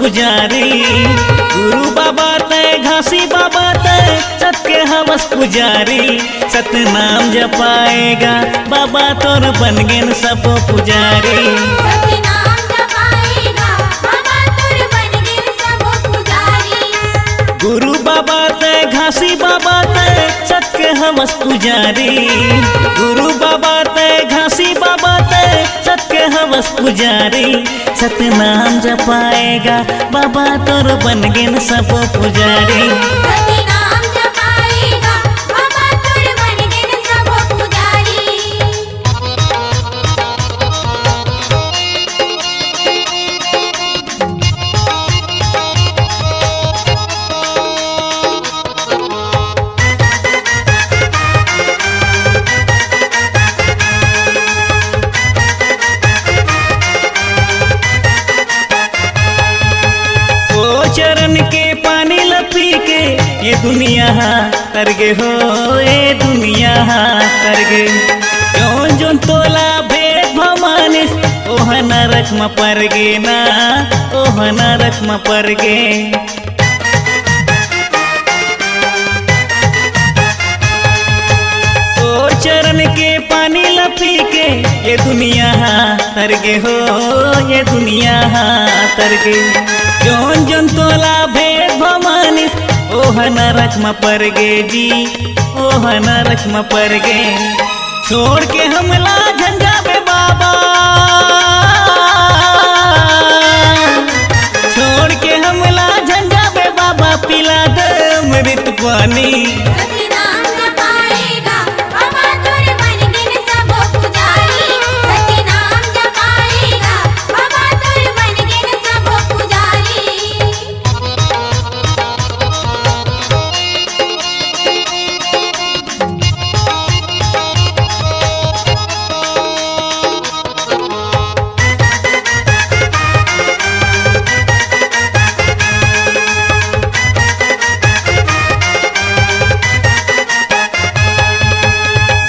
पुजारी। गुरु बाबा तय घासी बाबा तय सबके हवस पुजारी। सतनाम जपाएगा बाबा तोर बन गेन सब पुजारी। सतनाम जपाएगा बाबा तोर बन गेन सब पुजारी। गुरु बाबा तय घासी बाबा तय सबके हवस पुजारी। गुरु बाबा तय घासी बाबा तय सबके हवस पुजारी। सतनाम जपाएगा बाबा तोर बन गेन सब पुजारी। सतनाम जपाएगा बाबा तोर बन गेन सब पुजारी। चरण के पानी लपी के ये दुनिया तरगे हो, ये दुनिया तरगे। जोन जोन तोला भेद भमानिस ओह नरक में परगे ना, ओह नरक में परगे। ओ चरण के पानी लपी के ये दुनिया तरगे हो, ये दुनिया तरगे। जोन जोन तोला भेद भमानिस ओह नरक में परगे जी, ओह नरक में परगे। छोड़ के हमला झंझा बे बाबा, छोड़ के हमला झंझा बे बाबा पिला दे अमृत पानी। सतनाम जपाएगा बाबा तोर बन गेन सब पुजारी। सतनाम जपाएगा बाबा तोर बन गेन सब पुजारी।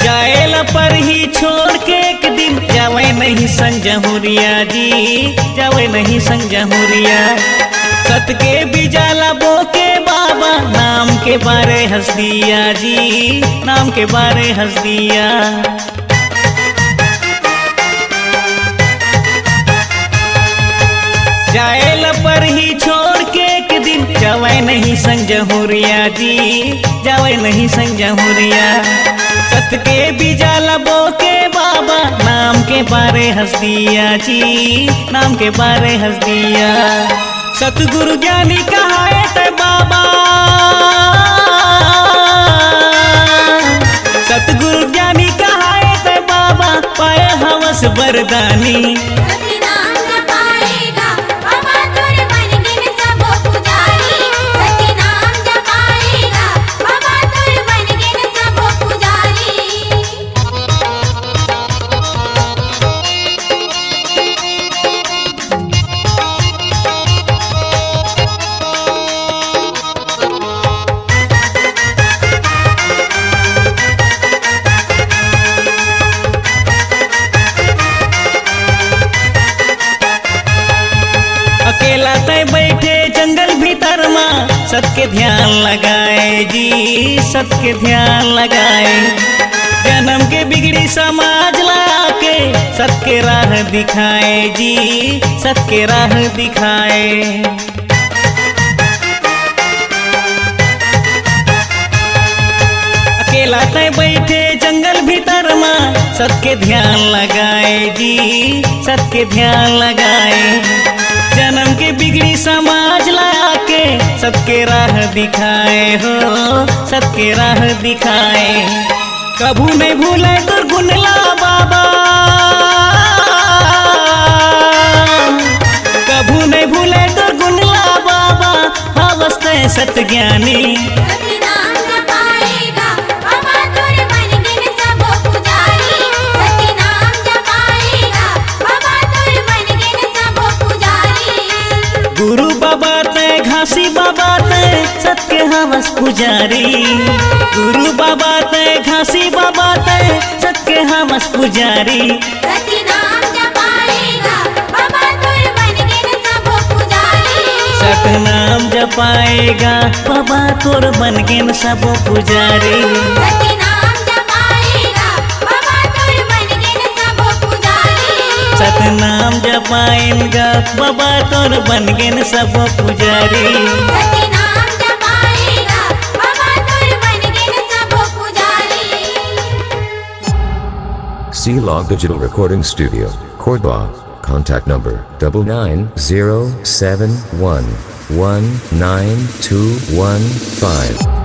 जाएला पर ही छोड़ के एक दिन जावे नहीं संग जहुरिया जी, जावे नहीं संग जहुरिया। सत के बिजाला बोके बाबा नाम के बारे हंस दिया जी, नाम के बारे हंस दिया। जाएला पर ही छोड़ के एक दिन जावे नहीं संग जहुरिया जी, जावे नहीं संग जहुरिया। सत के बिजाला बोके बाबा नाम के बारे हंस दिया जी, नाम के बारे हंस दिया। सतगुरु ज्ञानी कहाए ते बाबा, सतगुरु ज्ञानी कहाए ते बाबा पाए हवस वरदानी। सतनाम जपाएगा बाबा तोर बन गेन सब पुजारी। सतनाम जपाएगा बाबा तोर बन गेन सब पुजारी। अकेला तय बैठे जंगल भीतर माँ सबके ध्यान लगाए जी, सबके ध्यान लगाए। जन्म के बिगड़ी समाज लाके सबके राह दिखाए जी, सबके राह दिखाए। अकेला तय बैठे जंगल भीतर माँ सबके ध्यान लगाए जी, सबके ध्यान लगाए। जन्म के बिगड़ी समाज लाके सबके राह दिखाए हो, सबके राह दिखाए। कभू नहीं भूले दुर्गुण ला बाबा, कभू नहीं भूले दुर्गुण ला बाबा हवस तय सत ज्ञानी। सतनाम जपाएगा बाबा तोर बन गेन सब पुजारी। सतनाम जपाएगा बाबा तोर बन गेन सब पुजारी। गुरु बाबा तय घासी बाबा तय सबके हवस पुजारी। गुरु बाबा तय घासी बाबा तय सबके हवस पुजारी। सतनाम जपाएगा बाबा तोर बन गेन सब पुजारी। सतनाम जपाएगा बाबा तोर बन गेन सब पुजारी सतनाम जपाएगा बाबा तोर बन गेन सब पुजारी सतनाम जपाएगा बाबा तोर बन गेन सब पुजारी सतनाम जपाएगा बाबा तोर बन गेन सब पुजारी C-Log Digital Recording Studio, Cordoba. Contact number 9907119215.